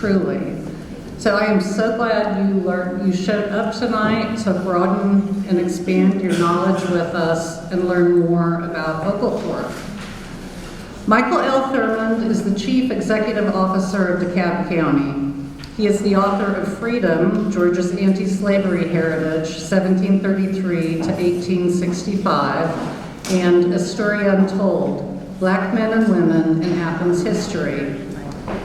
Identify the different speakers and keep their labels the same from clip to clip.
Speaker 1: truly. So I am so glad you showed up tonight to broaden and expand your knowledge with us and learn more about Oglethorpe. Michael L. Thurmond is the Chief Executive Officer of DeKalb County. He is the author of Freedom, Georgia's Anti-Slavery Heritage, 1733 to 1865, and A Story Untold, Black Men and Women in Athens History.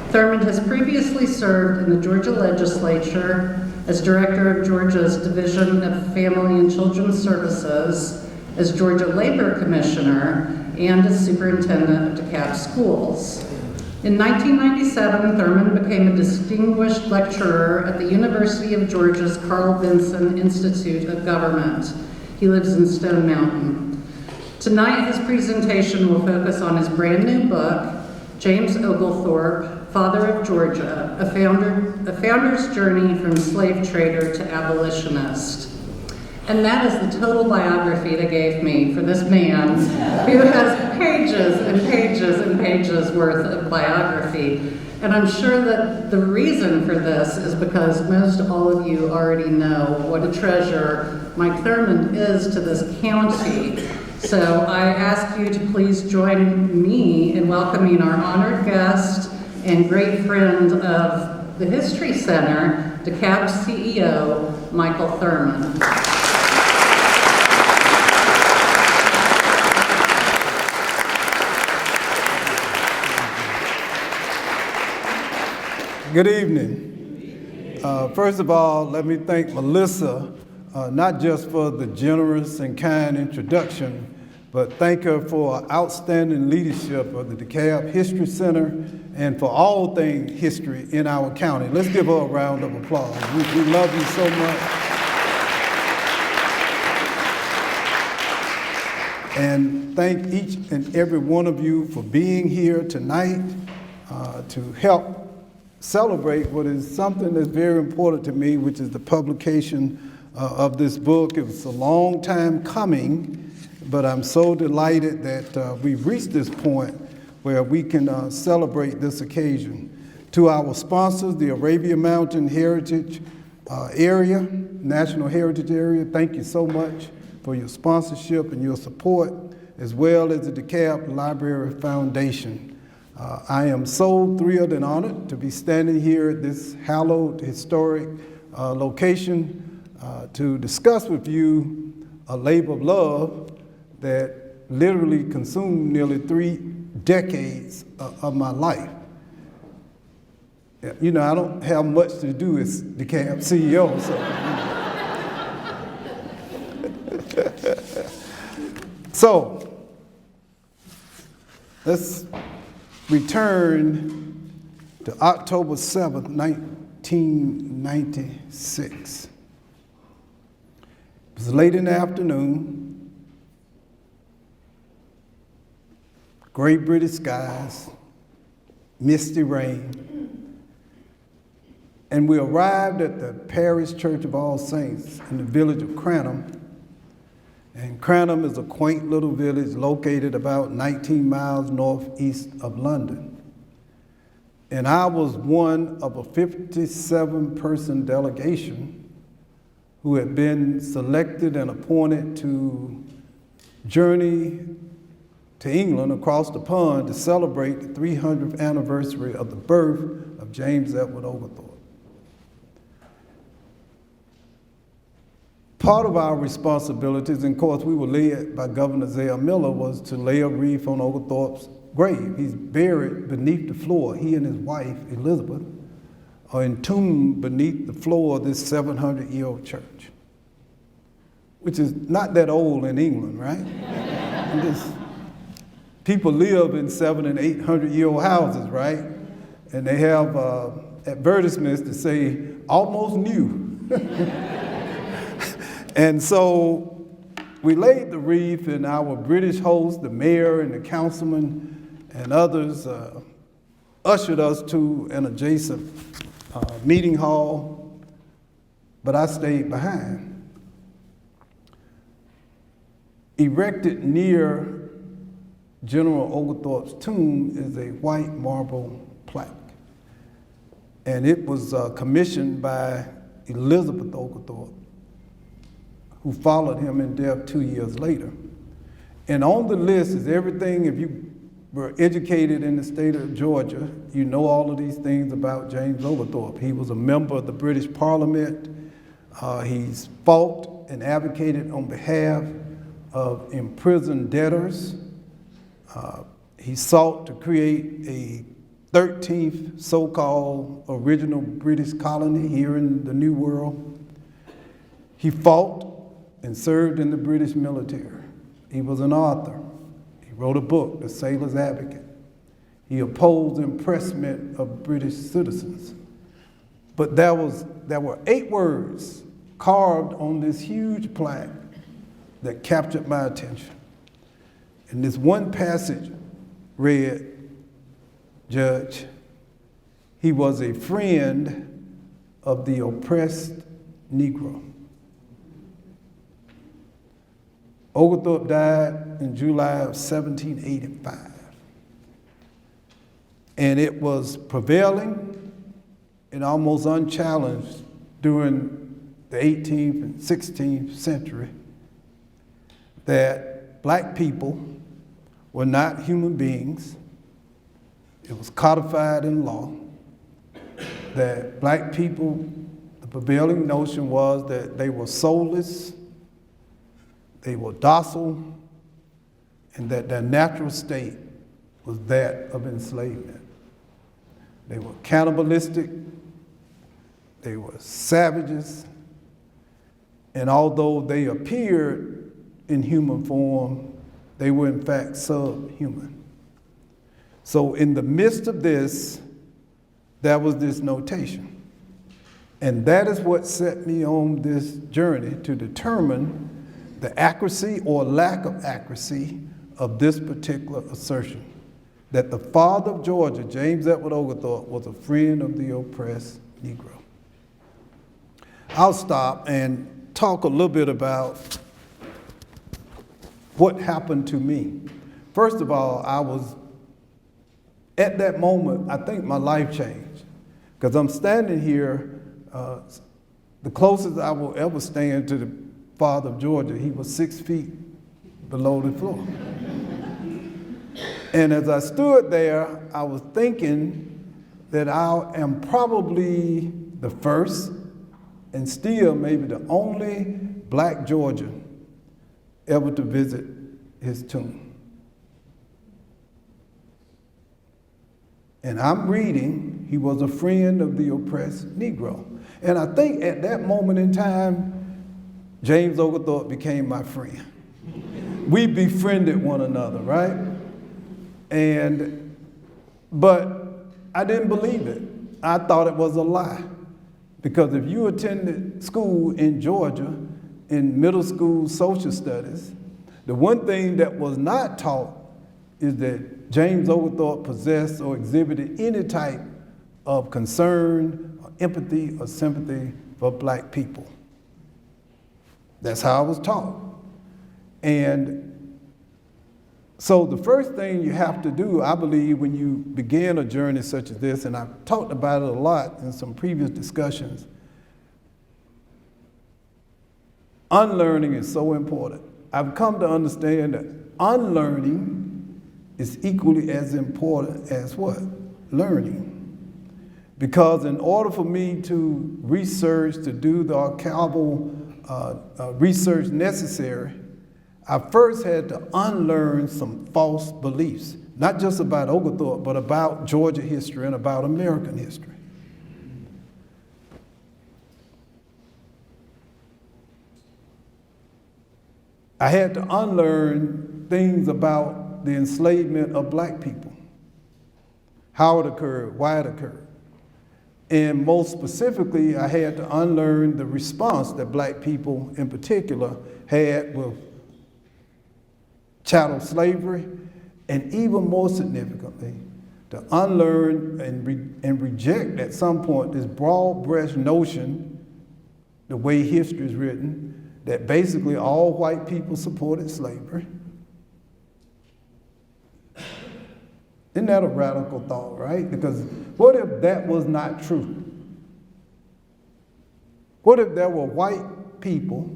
Speaker 1: Thurmond has previously served in the Georgia legislature as Director of Georgia's Division of Family and Children's Services, as Georgia Labor Commissioner, and as Superintendent of DeKalb Schools. In 1997, Thurmond became a distinguished lecturer at the University of Georgia's Carl Vinson Institute of Government. He lives in Stone Mountain. Tonight, his presentation will focus on his brand new book, James Oglethorpe, Father of Georgia, a founder's journey from slave trader to abolitionist. And that is the total biography they gave me for this man who has pages and pages and pages worth of biography. And I'm sure that the reason for this is because most all of you already know what a treasure Mike Thurmond is to this county. So I ask you to please join me in welcoming our honored guest and great friend of the History Center, DeKalb CEO, Michael Thurmond.
Speaker 2: Good evening. First of all, let me thank Melissa, not just for the generous and kind introduction, but thank her for outstanding leadership of the DeKalb History Center and for all things history in our county. Let's give her a round of applause. We love you so much. And thank each and every one of you for being here tonight to help celebrate what is something that's very important to me, which is the publication of this book. It was a long time coming, but I'm so delighted that we've reached this point where we can celebrate this occasion. To our sponsors, the Arabia Mountain Heritage Area, National Heritage Area, thank you so much for your sponsorship and your support, as well as the DeKalb Library Foundation. I am so thrilled and honored to be standing here at this hallowed historic location to discuss with you a labor of love that literally consumed nearly 3 decades of my life. You know, I don't have much to do as DeKalb CEO, so. So, let's return to October 7th, 1996. It was late in the afternoon, gray British skies, misty rain, and we arrived at the Parish Church of All Saints in the village of Cranham. And Cranham is a quaint little village located about 19 miles northeast of London. And I was one of a 57-person delegation who had been selected and appointed to journey to England across the pond to celebrate the 300th anniversary of the birth of James Oglethorpe. Part of our responsibilities, and of course we were led by Governor Zell Miller, was to lay a wreath on Oglethorpe's grave. He's buried beneath the floor. He and his wife, Elizabeth, are entombed beneath the floor of this 700-year-old church, which is not that old in England, right? People live in 700- and 800-year-old houses, right? And they have advertisements that say, almost new. And so we laid the wreath, and our British host, the mayor and the councilman and others ushered us to an adjacent meeting hall, but I stayed behind. Erected near General Oglethorpe's tomb is a white marble plaque. and it was commissioned by Elizabeth Oglethorpe, who followed him in death 2 years later. And on the list is everything. If you were educated in the state of Georgia, you know all of these things about James Oglethorpe. He was a member of the British Parliament. He's fought and advocated on behalf of imprisoned debtors. He sought to create a 13th so-called original British colony here in the New World. He fought and served in the British military. He was an author. He wrote a book, The Sailor's Advocate. He opposed impressment of British citizens. But there were 8 words carved on this huge plaque that captured my attention. And this one passage read, Judge, he was a friend of the oppressed Negro. Oglethorpe died in July of 1785. And it was prevailing and almost unchallenged during the 18th and 16th century that black people were not human beings. It was codified in law that black people, the prevailing notion was that they were soulless, they were docile, and that their natural state was that of enslavement. They were cannibalistic, they were savages, and although they appeared in human form, they were in fact subhuman. So in the midst of this, there was this notation. And that is what set me on this journey to determine the accuracy or lack of accuracy of this particular assertion, that the father of Georgia, James Edward Oglethorpe, was a friend of the oppressed Negro. I'll stop and talk a little bit about what happened to me. First of all, I was, at that moment, I think my life changed, because I'm standing here, the closest I will ever stand to the father of Georgia. He was 6 feet below the floor. And as I stood there, I was thinking that I am probably the first and still maybe the only black Georgian ever to visit his tomb. And I'm reading, he was a friend of the oppressed Negro. And I think at that moment in time, James Oglethorpe became my friend. We befriended one another, right? But I didn't believe it. I thought it was a lie. Because if you attended school in Georgia, in middle school social studies, the one thing that was not taught is that James Oglethorpe possessed or exhibited any type of concern, or empathy, or sympathy for black people. That's how I was taught. And so the first thing you have to do, I believe, when you begin a journey such as this, and I've talked about it a lot in some previous discussions, unlearning is so important. I've come to understand that unlearning is equally as important as what? Learning. Because in order for me to research, to do the archival research necessary, I first had to unlearn some false beliefs, not just about Oglethorpe, but about Georgia history and about American history. I had to unlearn things about the enslavement of black people, how it occurred, why it occurred. And most specifically, I had to unlearn the response that black people in particular had with chattel slavery, and even more significantly, to unlearn and reject at some point this broad-brush notion, the way history is written, that basically all white people supported slavery. Isn't that a radical thought, right? Because what if that was not true? What if there were white people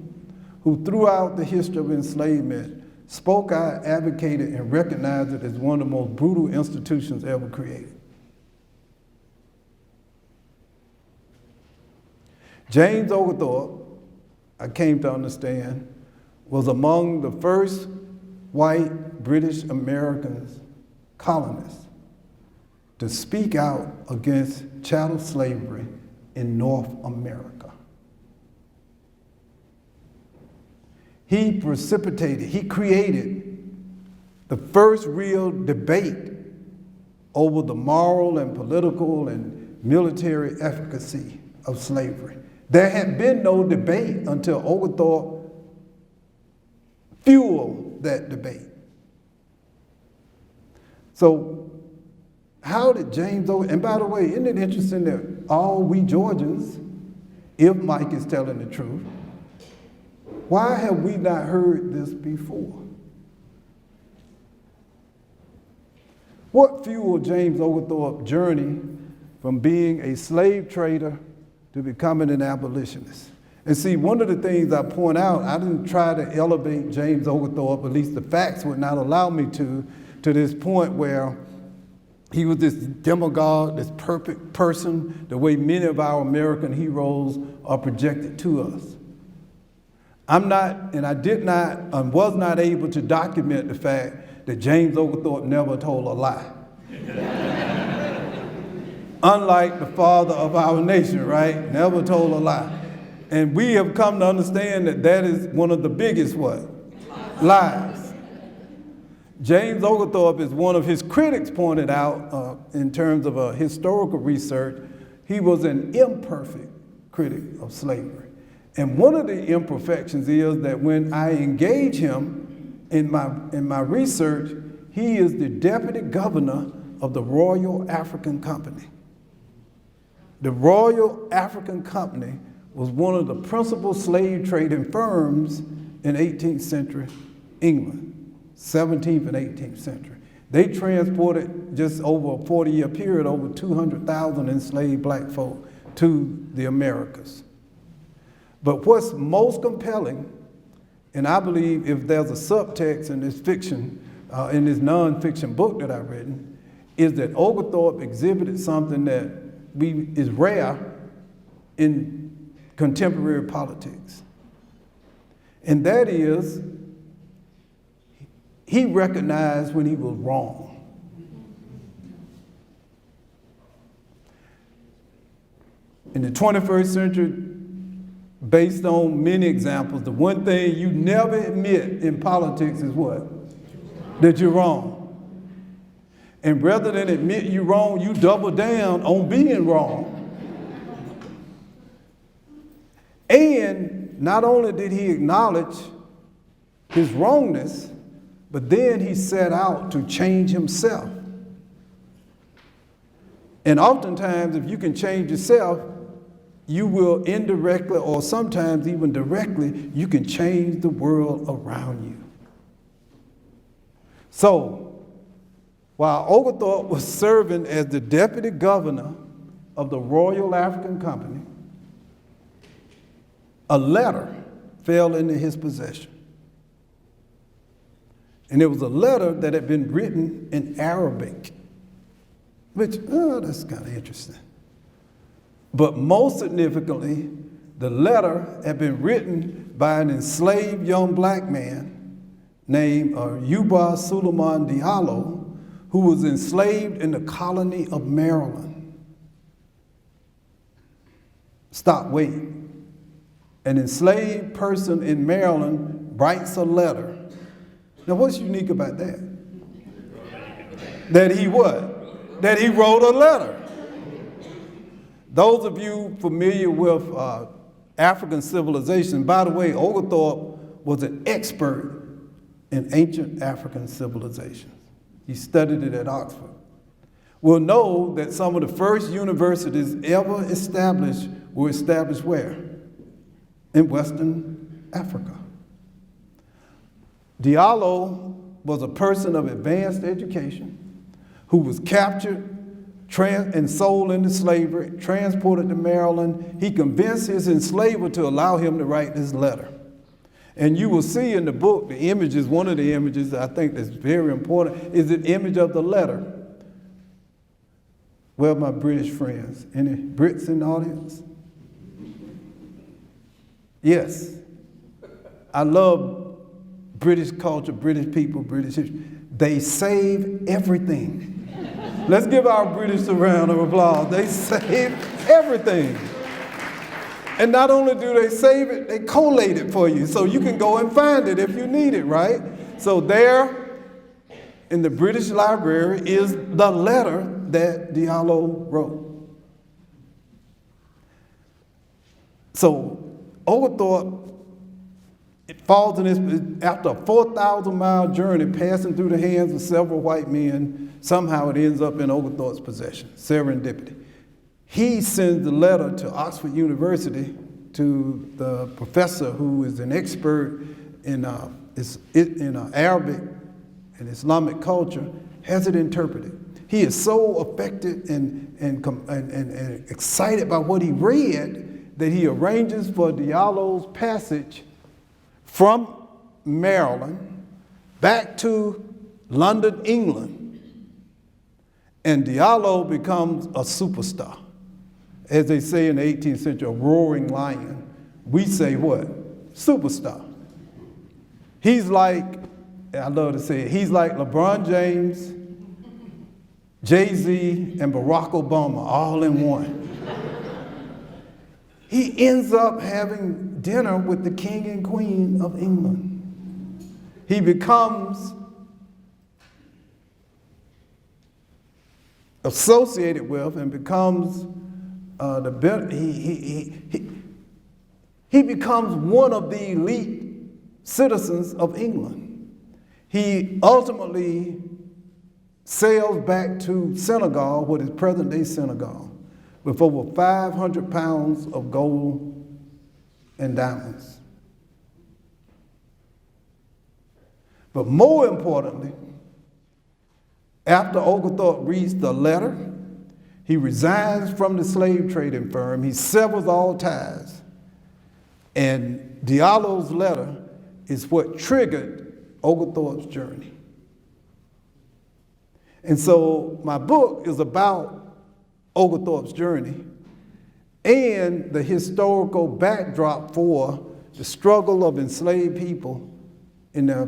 Speaker 2: who throughout the history of enslavement spoke out, advocated, and recognized it as one of the most brutal institutions ever created? James Oglethorpe, I came to understand, was among the first white British Americans colonists to speak out against chattel slavery in North America. He created the first real debate over the moral and political and military efficacy of slavery. There had been no debate until Oglethorpe fueled that debate. So how did James Oglethorpe, and by the way, isn't it interesting that all we Georgians, if Mike is telling the truth, why have we not heard this before? What fueled James Oglethorpe's journey from being a slave trader to becoming an abolitionist? And see, one of the things I point out, I didn't try to elevate James Oglethorpe, at least the facts would not allow me to this point where he was this demagogue, this perfect person, the way many of our American heroes are projected to us. I'm not, and I did not, and was not able to document the fact that James Oglethorpe never told a lie. Unlike the father of our nation, right? Never told a lie. And we have come to understand that that is one of the biggest what? Lies. James Oglethorpe, as one of his critics pointed out in terms of historical research, he was an imperfect critic of slavery. And one of the imperfections is that when I engage him in my research, he is the deputy governor of the Royal African Company. The Royal African Company was one of the principal slave trading firms in 18th century England, 17th and 18th century. They transported, just over a 40-year period, over 200,000 enslaved black folk to the Americas. But what's most compelling, and I believe if there's a subtext in this fiction, in this nonfiction book that I've written, is that Oglethorpe exhibited something that is rare in contemporary politics. And that is, he recognized when he was wrong. In the 21st century, based on many examples, the one thing you never admit in politics is what? That you're wrong. And rather than admit you're wrong, you double down on being wrong. And not only did he acknowledge his wrongness, but then he set out to change himself. And oftentimes, if you can change yourself, you will indirectly or sometimes even directly, you can change the world around you. So, while Oglethorpe was serving as the deputy governor of the Royal African Company, a letter fell into his possession. And it was a letter that had been written in Arabic, which, that's kind of interesting. But most significantly, the letter had been written by an enslaved young black man named Yuba Suleiman Diallo, who was enslaved in the colony of Maryland. Stop waiting. An enslaved person in Maryland writes a letter. Now, what's unique about that? That he what? That he wrote a letter. Those of you familiar with African civilization, by the way, Oglethorpe was an expert in ancient African civilizations. He studied it at Oxford. Will know that some of the first universities ever established were established where? In Western Africa. Diallo was a person of advanced education who was captured and sold into slavery, transported to Maryland. He convinced his enslaver to allow him to write this letter. And you will see in the book, the images, one of the images I think that's very important is the image of the letter. Where are my British friends? Any Brits in the audience? Yes. I love British culture, British people, British history. They save everything. Let's give our British a round of applause. They save everything. And not only do they save it, they collate it for you so you can go and find it if you need it, right? So there in the British Library is the letter that DeKalb wrote. So Oglethorpe, it falls in this, after a 4,000-mile journey passing through the hands of several white men, somehow it ends up in Oglethorpe's possession, serendipity. He sends the letter to Oxford University to the professor who is an expert in Arabic and Islamic culture, has it interpreted. He is so affected and excited by what he read that he arranges for DeKalb's passage from Maryland back to London, England, and DeKalb becomes a superstar. As they say in the 18th century, a roaring lion. We say what? Superstar. He's like, I love to say it, he's like LeBron James, Jay-Z, and Barack Obama all in one. He ends up having dinner with the King and Queen of England. He becomes associated with and becomes he becomes one of the elite citizens of England. He ultimately sails back to Senegal, what is present-day Senegal, with over 500 pounds of gold and diamonds. But more importantly, after Oglethorpe reads the letter, he resigns from the slave trading firm. He severs all ties. And DeKalb's letter is what triggered Oglethorpe's journey. And so my book is about Oglethorpe's journey and the historical backdrop for the struggle of enslaved people in their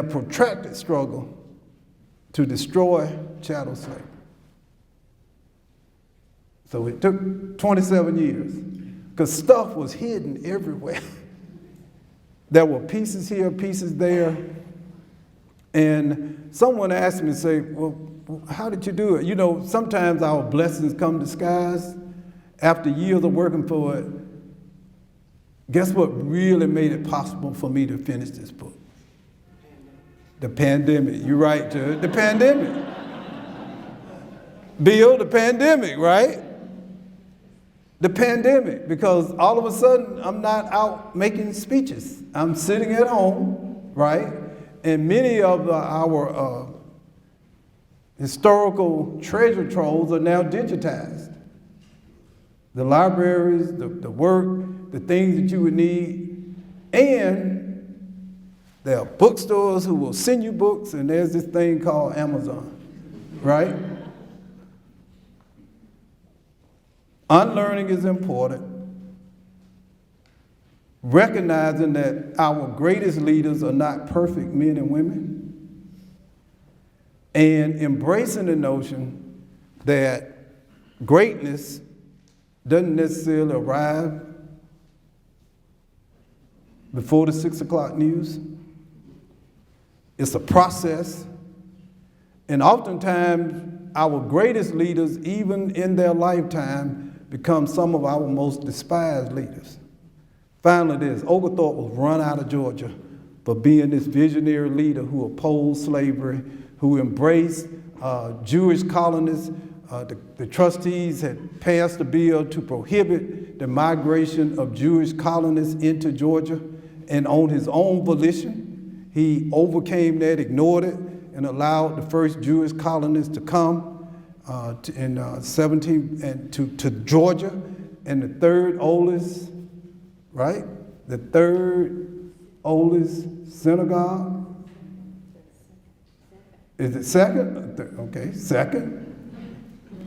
Speaker 2: protracted struggle to destroy chattel slavery. So it took 27 years because stuff was hidden everywhere. There were pieces here, pieces there. And someone asked me, say, well, how did you do it? You know, sometimes our blessings come disguised. After years of working for it, guess what really made it possible for me to finish this book? The pandemic. You're right, Judge. The pandemic. Bill, the pandemic, right? The pandemic, because all of a sudden I'm not out making speeches. I'm sitting at home, right? And many of our historical treasure troves are now digitized. The libraries, the work, the things that you would need, and there are bookstores who will send you books, and there's this thing called Amazon, right? Unlearning is important. Recognizing that our greatest leaders are not perfect men and women. And embracing the notion that greatness doesn't necessarily arrive before the 6 o'clock news. It's a process. And oftentimes, our greatest leaders, even in their lifetime, become some of our most despised leaders. Finally, this, Oglethorpe was run out of Georgia for being this visionary leader who opposed slavery, who embraced Jewish colonists. The trustees had passed a bill to prohibit the migration of Jewish colonists into Georgia, and on his own volition, he overcame that, ignored it, and allowed the first Jewish colonists to come to Georgia, and the third oldest, right? The third oldest synagogue. Is it second? Okay, second.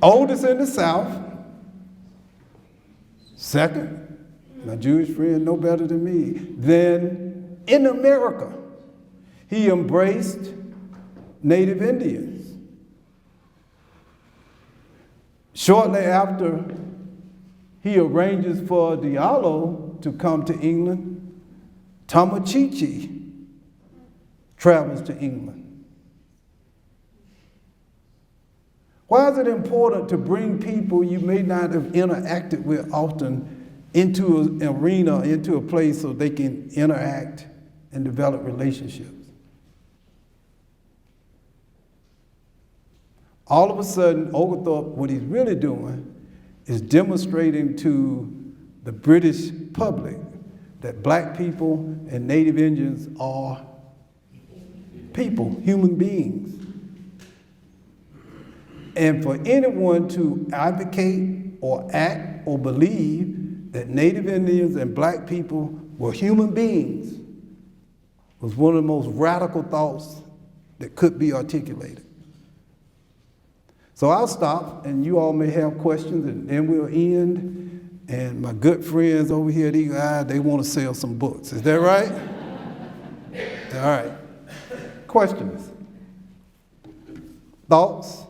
Speaker 2: Oldest in the South. Second. My Jewish friend know better than me. Then in America, he embraced Native Indians. Shortly after, he arranges for DeKalb to come to England. Tamachichi travels to England. Why is it important to bring people you may not have interacted with often into an arena, into a place so they can interact and develop relationships? All of a sudden, Oglethorpe, what he's really doing is demonstrating to the British public that black people and Native Indians are people, human beings. And for anyone to advocate or act or believe that Native Indians and black people were human beings was one of the most radical thoughts that could be articulated. So I'll stop, and you all may have questions, and then we'll end. And my good friends over here at Eagle Eye, they want to sell some books. Is that right? All right. Questions? Thoughts?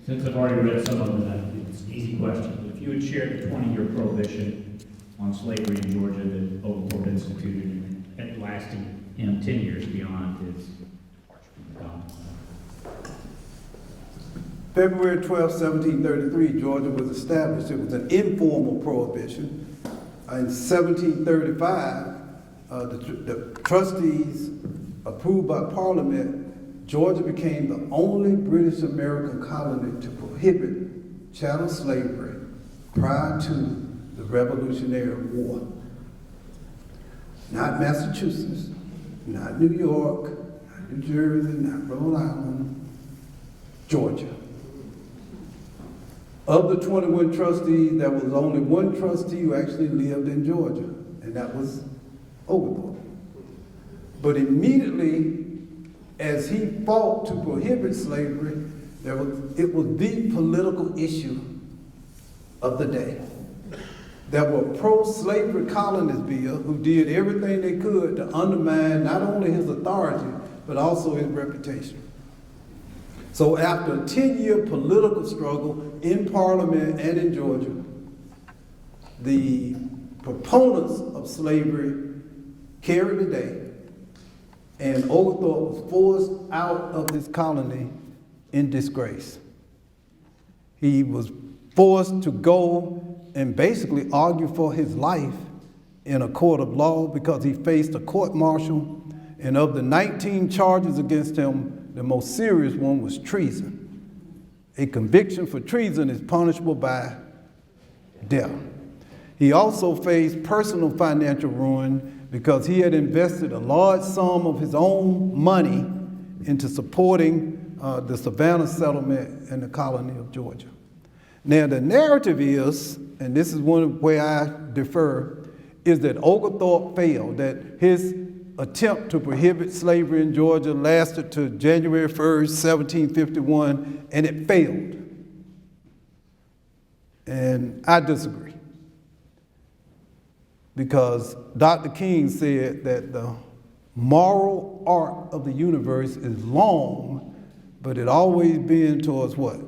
Speaker 3: Since I've already read some of them, it's an easy question. If you had shared the 20-year prohibition on slavery in Georgia that Oglethorpe instituted and lasting 10 years beyond his
Speaker 2: February 12, 1733, Georgia was established. It was an informal prohibition. In 1735, the trustees, approved by Parliament, Georgia became the only British American colony to prohibit chattel slavery prior to the Revolutionary War. Not Massachusetts, not New York, not New Jersey, not Rhode Island, Georgia. Of the 21 trustees, there was only one trustee who actually lived in Georgia, and that was Oglethorpe. But immediately, as he fought to prohibit slavery, it was the political issue of the day. There were pro-slavery colonists here who did everything they could to undermine not only his authority, but also his reputation. So after a 10-year political struggle in Parliament and in Georgia, the proponents of slavery carried the day, and Oglethorpe was forced out of this colony in disgrace. He was forced to go and basically argue for his life in a court of law because he faced a court-martial, and of the 19 charges against him, the most serious one was treason. A conviction for treason is punishable by death. He also faced personal financial ruin because he had invested a large sum of his own money into supporting the Savannah settlement in the colony of Georgia. Now the narrative is, and this is one way I defer, is that Oglethorpe failed, that his attempt to prohibit slavery in Georgia lasted to January 1st, 1751, and it failed. And I disagree. Because Dr. King said that the moral arc of the universe is long, but it always bends towards what?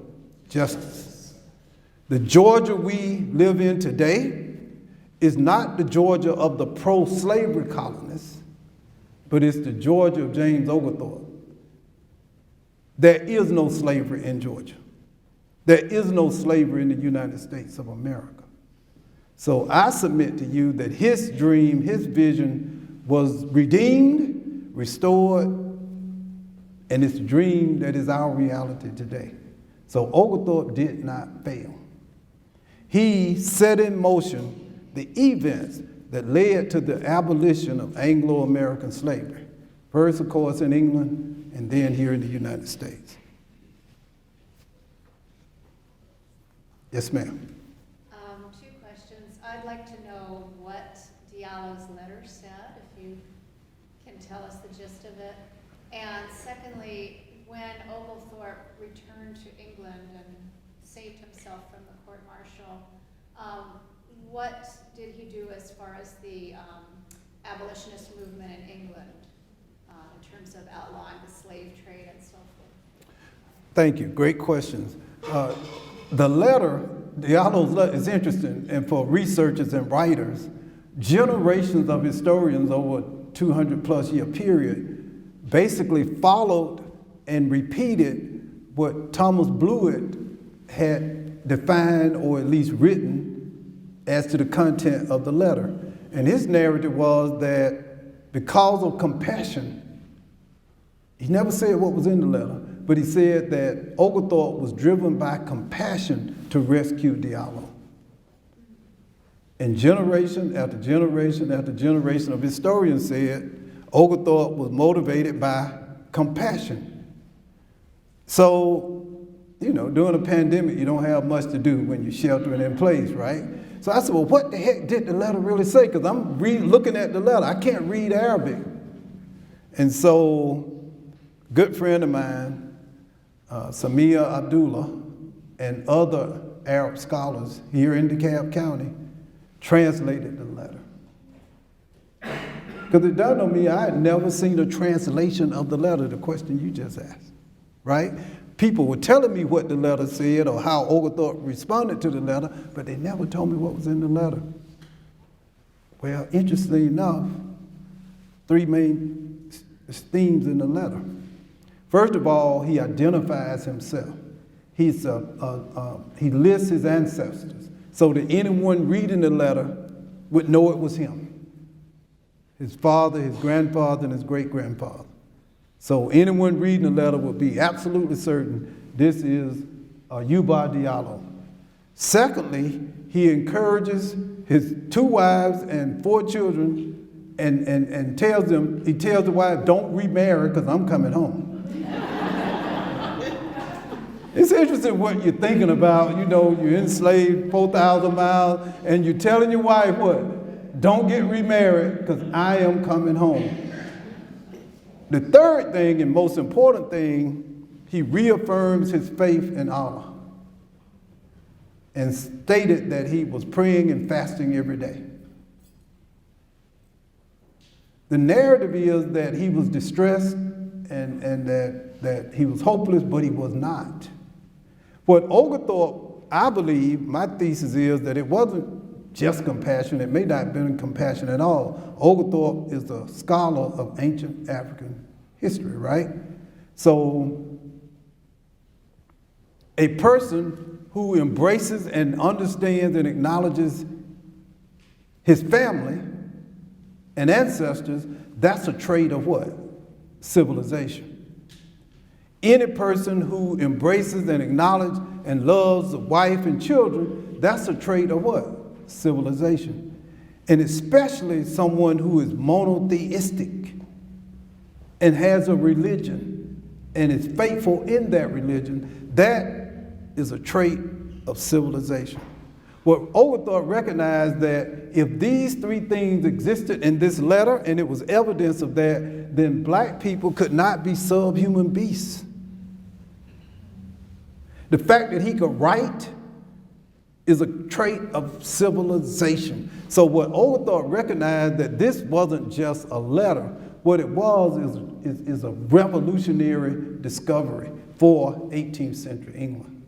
Speaker 2: Justice. The Georgia we live in today is not the Georgia of the pro-slavery colonists, but it's the Georgia of James Oglethorpe. There is no slavery in Georgia. There is no slavery in the United States of America. So I submit to you that his dream, his vision was redeemed, restored, and it's a dream that is our reality today. So Oglethorpe did not fail. he set in motion the events that led to the abolition of Anglo-American slavery. First, of course, in England, and then here in the United States. Yes, ma'am.
Speaker 4: Two questions. I'd like to know what Diallo's letter said, if you can tell us the gist of it. And secondly, when Oglethorpe returned to England and saved himself from the court-martial, what did he do as far as the abolitionist movement in England in terms of outlawing the slave trade and so forth?
Speaker 2: Thank you. Great questions. The letter, Diallo's letter, is interesting, and for researchers and writers, generations of historians over a 200-plus year period basically followed and repeated what Thomas Blewett had defined or at least written as to the content of the letter. And his narrative was that because of compassion, he never said what was in the letter, but he said that Oglethorpe was driven by compassion to rescue Diallo. And generation after generation after generation of historians said Oglethorpe was motivated by compassion. So, you know, during a pandemic, you don't have much to do when you're sheltering in place, right? So I said, well, what the heck did the letter really say? Because I'm looking at the letter. I can't read Arabic. And so, good friend of mine, Samia Abdullah, and other Arab scholars here in DeKalb County translated the letter. Because it dawned on me, I had never seen a translation of the letter, the question you just asked, right? People were telling me what the letter said or how Oglethorpe responded to the letter, but they never told me what was in the letter. Well, interestingly enough, three main themes in the letter. First of all, he identifies himself. He lists his ancestors so that anyone reading the letter would know it was him. His father, his grandfather, and his great-grandfather. So anyone reading the letter would be absolutely certain this is Yuba Diallo. Secondly, he encourages his 2 wives and 4 children and tells the wife, don't remarry because I'm coming home. It's interesting what you're thinking about. You know, you're enslaved 4,000 miles and you're telling your wife what? Don't get remarried because I am coming home. The third thing and most important thing, he reaffirms his faith in Allah and stated that he was praying and fasting every day. The narrative is that he was distressed and that he was hopeless, but he was not. What Oglethorpe, I believe, my thesis is that it wasn't just compassion. It may not have been compassion at all. Oglethorpe is a scholar of ancient African history, right? So a person who embraces and understands and acknowledges his family and ancestors, that's a trait of what? Civilization. Any person who embraces and acknowledges and loves a wife and children, that's a trait of what? Civilization. And especially someone who is monotheistic and has a religion and is faithful in that religion, that is a trait of civilization. Well, Oglethorpe recognized that if these 3 things existed in this letter and it was evidence of that, then black people could not be subhuman beasts. The fact that he could write is a trait of civilization. So what Oglethorpe recognized that this wasn't just a letter. What it was is a revolutionary discovery for 18th century England.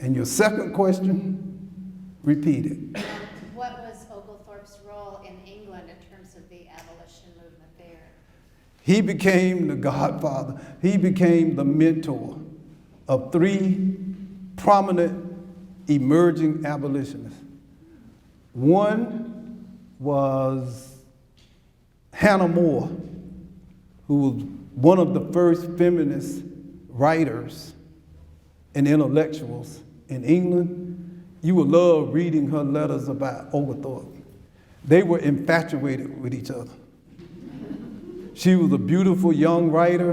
Speaker 2: And your second question, repeat it.
Speaker 4: What was Oglethorpe's role in England in terms of the abolition movement there?
Speaker 2: He became the godfather. He became the mentor of 3 prominent emerging abolitionists. One was Hannah More, who was one of the first feminist writers and intellectuals in England, you would love reading her letters about Oglethorpe. They were infatuated with each other. She was a beautiful young writer,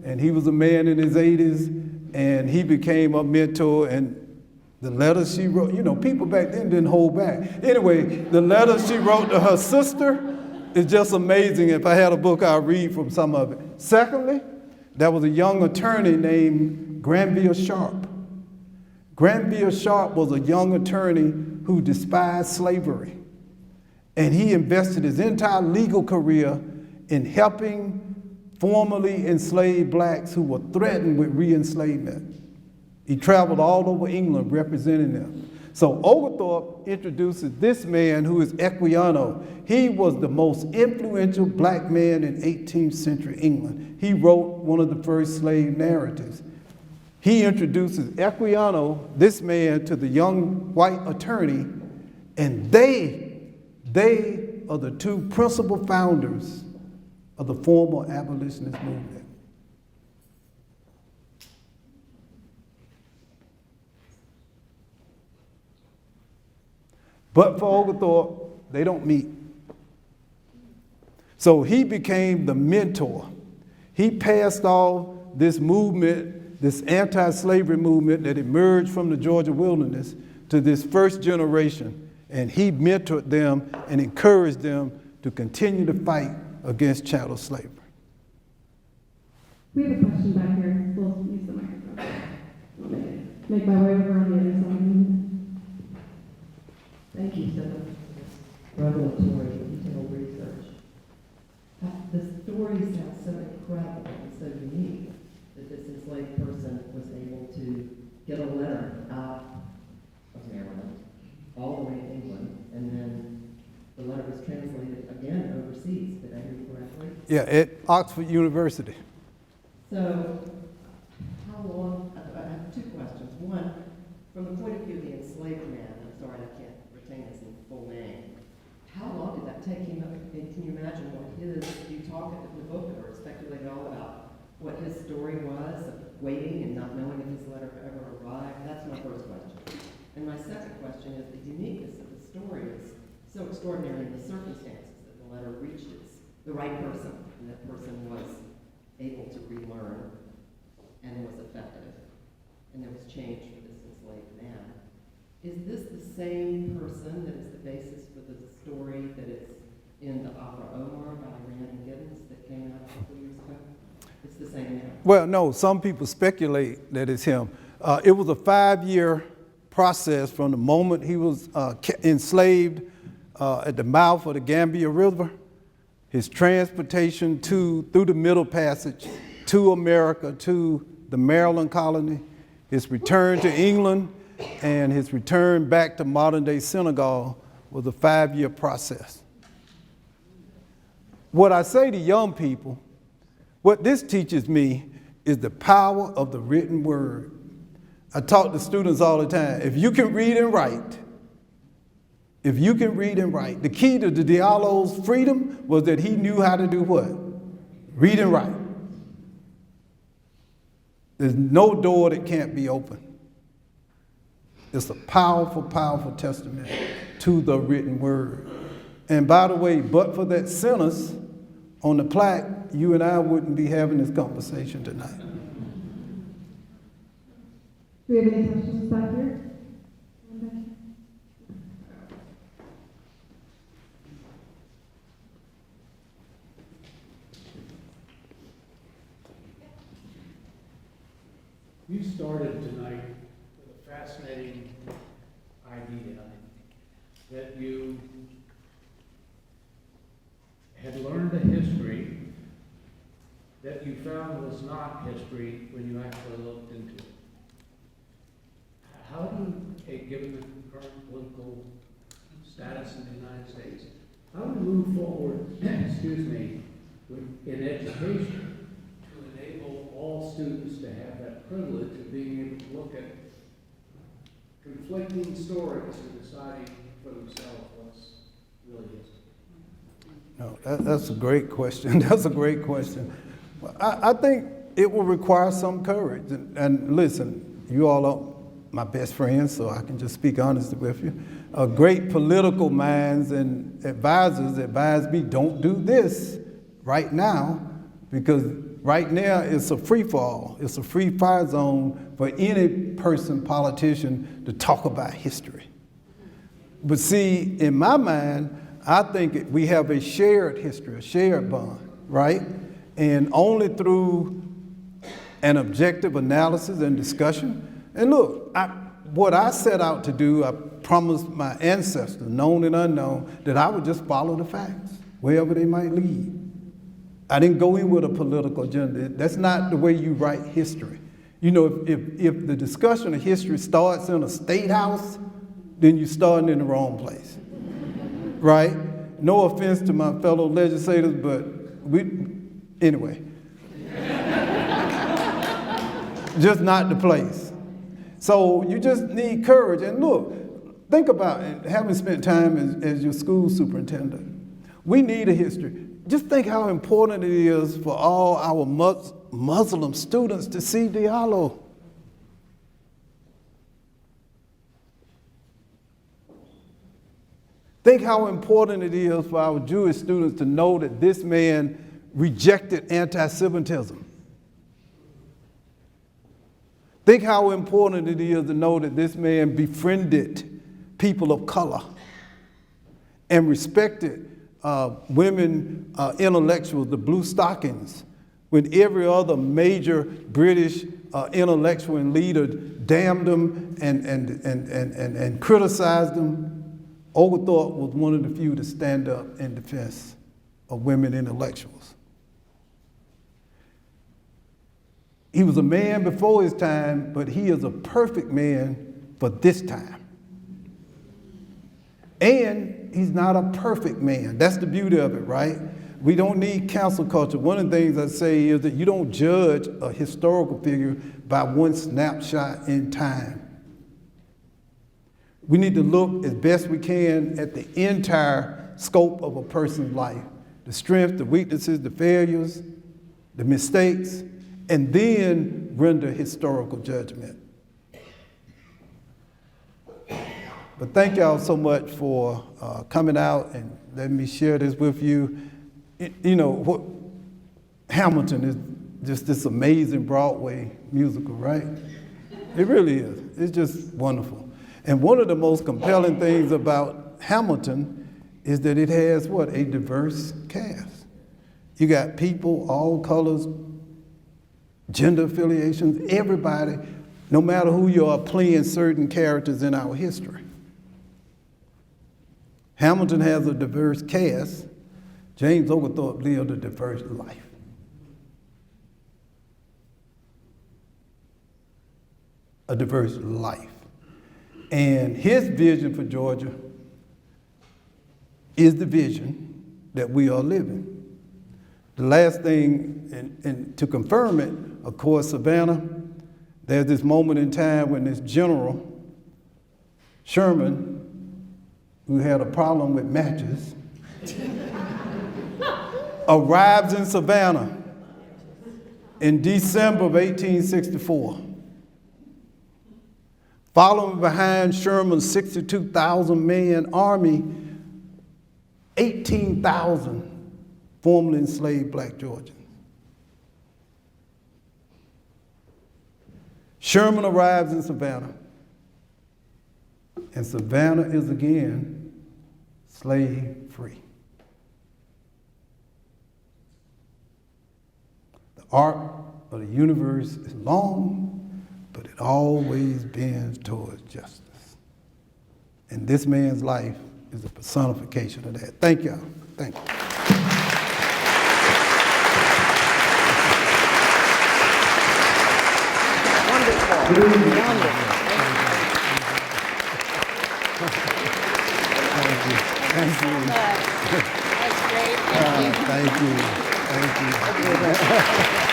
Speaker 2: and he was a man in his 80s, and he became a mentor, and the letters she wrote, you know, people back then didn't hold back. Anyway, the letters she wrote to her sister is just amazing. If I had a book, I'd read from some of it. Secondly, there was a young attorney named Granville Sharp. Granville Sharp was a young attorney who despised slavery. And he invested his entire legal career in helping formerly enslaved blacks who were threatened with re-enslavement. He traveled all over England representing them. So Oglethorpe introduces this man who is Equiano. He was the most influential black man in 18th century England. He wrote one of the first slave narratives. He introduces Equiano, this man, to the young white attorney, and they are the two principal founders of the formal abolitionist movement. But for Oglethorpe, they don't meet. So he became the mentor. He passed off this movement, this anti-slavery movement that emerged from the Georgia wilderness to this first generation. And he mentored them and encouraged them to continue to fight against chattel slavery.
Speaker 5: We have a question back here. We'll use the microphone. I'll make my way over on the other side.
Speaker 6: Thank you, Senator, for this revelatory, detailed research. The story sounds so incredible and so unique that this enslaved person was able to get a letter out of Maryland all the way to England, and then the letter was translated again overseas. Did I hear you correctly?
Speaker 2: Yeah, at Oxford University.
Speaker 6: So, how long? I have two questions. One, from the point of view of the enslaved man, I'm sorry I can't retain his full name. How long did that take him? Can you imagine what you talk in the book or speculate at all about what his story was of waiting and not knowing if his letter ever arrived? That's my first question. And my second question is the uniqueness of the story is so extraordinary in the circumstances that the letter reaches the right person, and that person was able to relearn and was effective, and there was change for this enslaved man. Is this the same person that is the basis for the story that is in the opera Omar by Rand Giddens that came out a couple years ago? It's the same man.
Speaker 2: Well, no, some people speculate that it's him. It was a 5-year process from the moment he was enslaved at the mouth of the Gambia River, his transportation through the Middle Passage to America, to the Maryland colony, his return to England, and his return back to modern-day Senegal was a 5-year process. What I say to young people, what this teaches me is the power of the written word. I talk to students all the time. If you can read and write, the key to the Diallo's freedom was that he knew how to do what? Read and write. There's no door that can't be opened. It's a powerful, powerful testament to the written word. And by the way, but for that sentence on the plaque, you and I wouldn't be having this conversation tonight.
Speaker 5: Do we have any questions back here?
Speaker 7: You started tonight with a fascinating idea that you had learned a history that you found was not history when you actually looked into it. How do you, given the current political status in the United States, how do you move forward, in education to enable all students to have that privilege of being able to look at conflicting stories and deciding for themselves what's really history?
Speaker 2: No, that's a great question. That's a great question. I think it will require some courage. And listen, you all my best friends, so I can just speak honestly with you. Great political minds and advisors advise me, don't do this right now, because right now it's a free fall. It's a free fire zone for any person, politician, to talk about history. But see, in my mind, I think we have a shared history, a shared bond, right? And only through an objective analysis and discussion. And look, what I set out to do, I promised my ancestors, known and unknown, that I would just follow the facts, wherever they might lead. I didn't go in with a political agenda. That's not the way you write history. You know, if the discussion of history starts in a state house, then you're starting in the wrong place, right? No offense to my fellow legislators, but anyway. Just not the place. So you just need courage. And look, think about it, having spent time as your school superintendent. We need a history. Just think how important it is for all our Muslim students to see Diallo. Think how important it is for our Jewish students to know that this man rejected anti-Semitism. Think how important it is to know that this man befriended people of color and respected women intellectuals, the blue stockings, when every other major British intellectual and leader damned them and criticized them. Oglethorpe was one of the few to stand up in defense of women intellectuals. He was a man before his time, but he is a perfect man for this time. And he's not a perfect man. That's the beauty of it, right? We don't need cancel culture. One of the things I say is that you don't judge a historical figure by one snapshot in time. We need to look as best we can at the entire scope of a person's life, the strengths, the weaknesses, the failures, the mistakes, and then render historical judgment. But thank y'all so much for coming out and letting me share this with you. You know, Hamilton is just this amazing Broadway musical, right? It really is. It's just wonderful. And one of the most compelling things about Hamilton is that it has what? A diverse cast. You got people, all colors, gender affiliations, everybody, no matter who you are, playing certain characters in our history. Hamilton has a diverse cast. James Oglethorpe lived a diverse life. A diverse life. And his vision for Georgia is the vision that we are living. The last thing, and to confirm it, of course, Savannah, there's this moment in time when this general, Sherman, who had a problem with matches, arrives in Savannah in December of 1864. Following behind Sherman's 62,000-man army, 18,000 formerly enslaved black Georgians. Sherman arrives in Savannah, and Savannah is again slave-free. The arc of the universe is long, but it always bends towards justice. And this man's life is a personification of that. Thank y'all. Thank you. Wonderful. Thank you.
Speaker 4: That's great. Thank you.
Speaker 2: Thank you.